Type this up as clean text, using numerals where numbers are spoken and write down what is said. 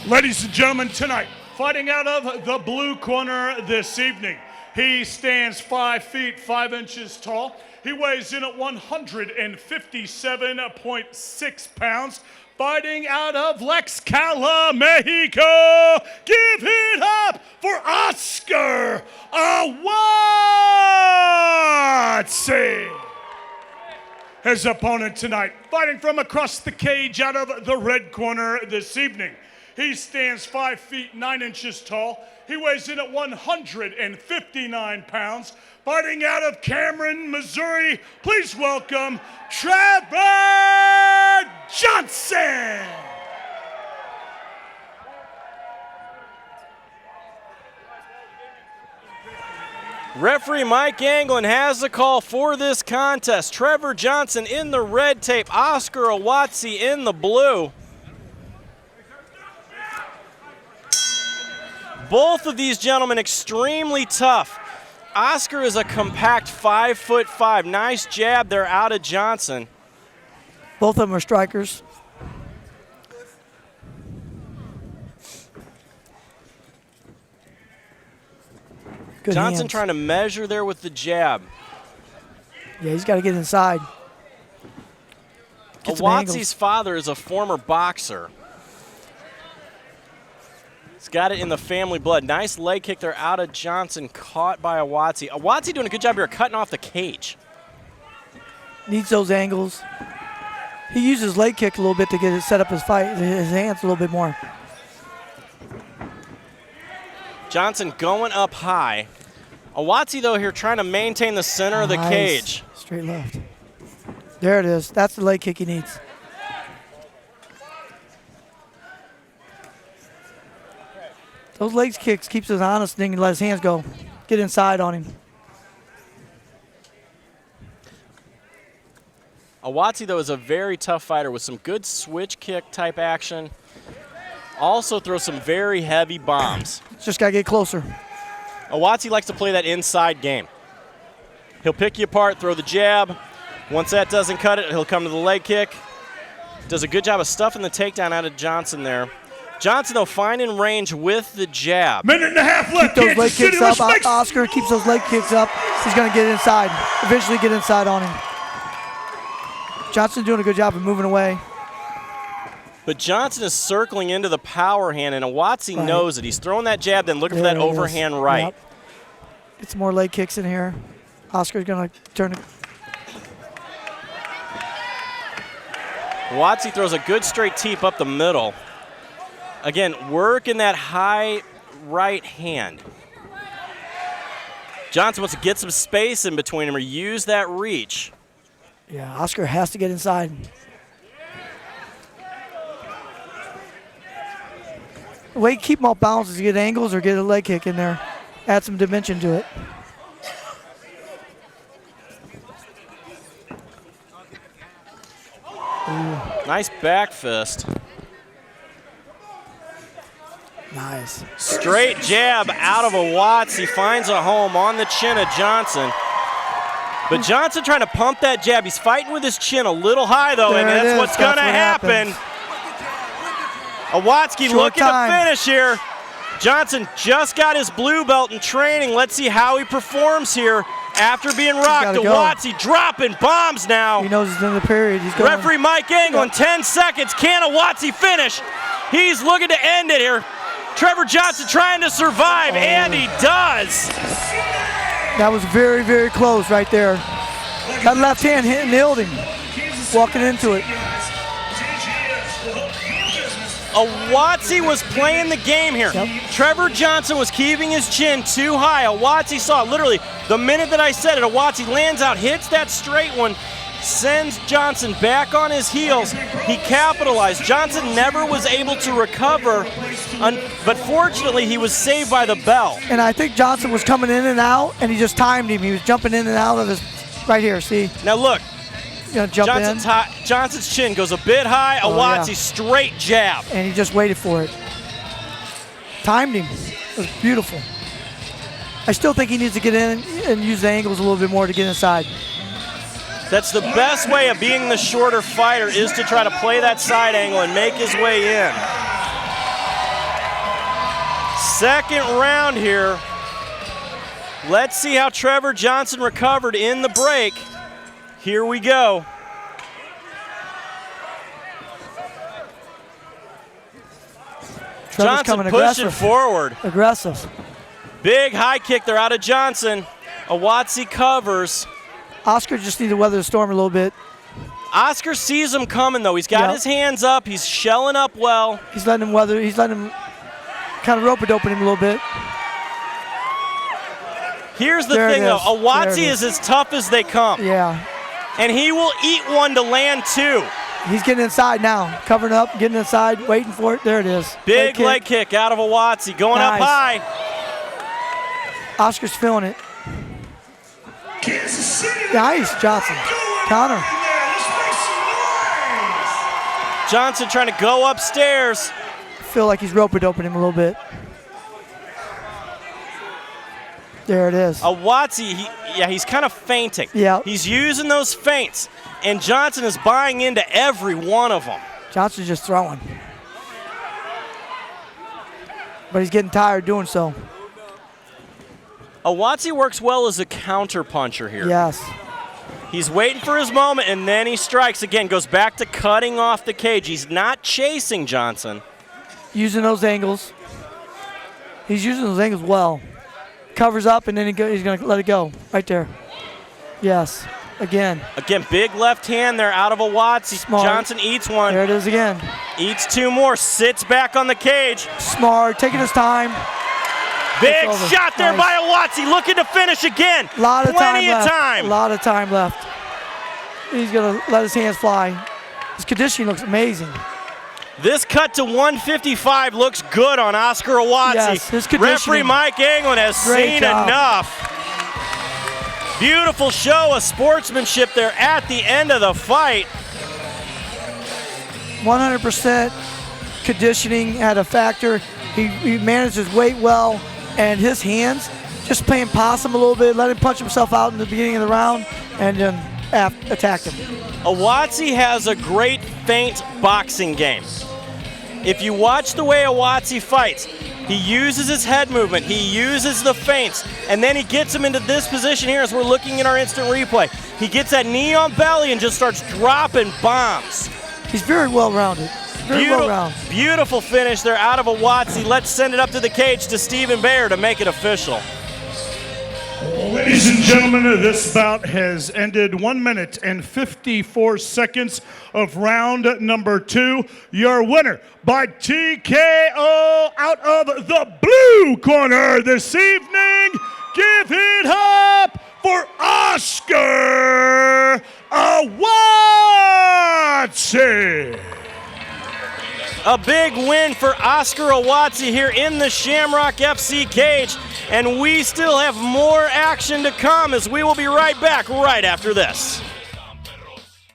Ladies and gentlemen, tonight, fighting out of the blue corner this evening, he stands 5 feet 5 inches tall. He weighs in at 157.6 pounds. Fighting out of Tlaxcala, Mexico, give it up for Oscar Ahuatzi. His opponent tonight, fighting from across the cage out of the red corner this evening. He stands 5 feet 9 inches tall. He weighs in at 159 pounds. Fighting out of Cameron, Missouri, please welcome Trevor Johnson. Referee Mike Anglin has the call for this contest. Trevor Johnson in the red tape, Oscar Ahuatzi in the blue. Both of these gentlemen extremely tough. Oscar is a compact 5'5". Nice jab there out of Johnson. Both of them are strikers. Good Johnson hands. trying to measure there with the jab. Yeah, he's got to get inside. Get some angles. Ahuatzi's father is a former boxer. He's got it in the family blood. Nice leg kick there out of Johnson, caught by Ahuatzi. Ahuatzi doing a good job here cutting off the cage. Needs those angles. He uses leg kick a little bit to get it set up his fight, his hands a little bit more. Johnson going up high. Ahuatzi, though, here trying to maintain the center of the cage. Straight left. There it is. That's the leg kick he needs. Those leg kicks keeps us honest and he can let his hands go. Get inside on him. Ahuatzi, though, is a very tough fighter with some good switch kick type action. Also throws some very heavy bombs. Just got to get closer. Ahuatzi likes to play that inside game. He'll pick you apart, throw the jab. Once that doesn't cut it, he'll come to the leg kick. Does a good job of stuffing the takedown out of Johnson there. Johnson, though, finding range with the jab. Minute and a half left. Keep those leg kicks up. Oscar keeps those leg kicks up. He's going to get inside. Eventually get inside on him. Johnson doing a good job of moving away. But Johnson is circling into the power hand, and Ahuatzi knows it. He's throwing that jab, then looking for that overhand right. Yep. Get some more leg kicks in here. Oscar's going to turn it. Ahuatzi throws a good straight teep up the middle. Again, working that high right hand. Johnson wants to get some space in between him or use that reach. Yeah, Oscar has to get inside. The way you keep them off balance is to get angles or get a leg kick in there. Add some dimension to it. Ooh. Nice back fist. Nice. Straight jab out of Ahuatzi. Finds a home on the chin of Johnson. But Johnson trying to pump that jab. He's fighting with his chin a little high, though, and that's what's going to happen. Ahuatzi looking to finish here. Johnson just got his blue belt in training. Let's see how he performs here after being rocked. Ahuatzi dropping bombs now. He knows it's in the period. He's going. Referee Mike Anglin, 10 seconds. Can Ahuatzi finish? He's looking to end it here. Trevor Johnson trying to survive, and he does. That was very, very close right there. That left hand nailed him, walking into it. Ahuatzi was playing the game here. Yep. Trevor Johnson was keeping his chin too high. Ahuatzi saw it literally the minute that I said it. Ahuatzi lands out, hits that straight one, sends Johnson back on his heels. He capitalized. Johnson never was able to recover, but fortunately he was saved by the bell. And I think Johnson was coming in and out, and he just timed him. He was jumping in and out of his, right here, see? Now look, Johnson's chin goes a bit high. Ahuatzi straight jab. And he just waited for it. Timed him. It was beautiful. I still think he needs to get in and use the angles a little bit more to get inside. That's the best way of being the shorter fighter, is to try to play that side angle and make his way in. Second round here. Let's see how Trevor Johnson recovered in the break. Here we go. Trevor's Johnson pushing forward. Aggressive. Big high kick there out of Johnson. Ahuatzi covers. Oscar just needs to weather the storm a little bit. Oscar sees him coming, though. He's got his hands up. He's shelling up well. He's letting him weather. He's letting him kind of rope-a-dope him a little bit. Here's the thing, though. Ahuatzi is as tough as they come. Yeah. And he will eat one to land two. He's getting inside now. Covering up, getting inside, waiting for it. There it is. Big leg kick out of Ahuatzi. Going up high. Oscar's feeling it. Nice, Johnson. Counter. Johnson trying to go upstairs. Feel like he's rope-a-doping him a little bit. There it is. Ahuatzi, he's kind of fainting. Yeah. He's using those feints, and Johnson is buying into every one of them. Johnson's just throwing. But he's getting tired doing so. Ahuatzi works well as a counter puncher here. Yes. He's waiting for his moment, and then he strikes again, goes back to cutting off the cage. He's not chasing Johnson. Using those angles. He's using those angles well. Covers up, and then he's going to let it go right there. Yes. Again. Again, big left hand there out of Ahuatzi. Smart. Johnson eats one. There it is again. Eats two more, sits back on the cage. Smart, taking his time. Big shot there by Ahuatzi, looking to finish again. Plenty of time. A lot of time left. He's going to let his hands fly. His conditioning looks amazing. This cut to 155 looks good on Oscar Ahuatzi. Yes, his conditioning. Referee Mike Anglin has seen enough. Beautiful show of sportsmanship there at the end of the fight. 100% conditioning had a factor. He managed his weight well, and his hands just playing possum a little bit, let him punch himself out in the beginning of the round, and then attacked him. Ahuatzi has a great feint boxing game. If you watch the way Ahuatzi fights, he uses his head movement, he uses the feints, and then he gets him into this position here as we're looking at our instant replay. He gets that knee on belly and just starts dropping bombs. He's very well-rounded. Very well-rounded. Beautiful finish there out of Ahuatzi. Let's send it up to the cage to Stephen Bayer to make it official. Ladies and gentlemen, this bout has ended 1 minute and 54 seconds of round number 2. Your winner by TKO out of the blue corner this evening. Give it up for Oscar Ahuatzi. A big win for Oscar Ahuatzi here in the Shamrock FC cage. And we still have more action to come as we will be right back right after this.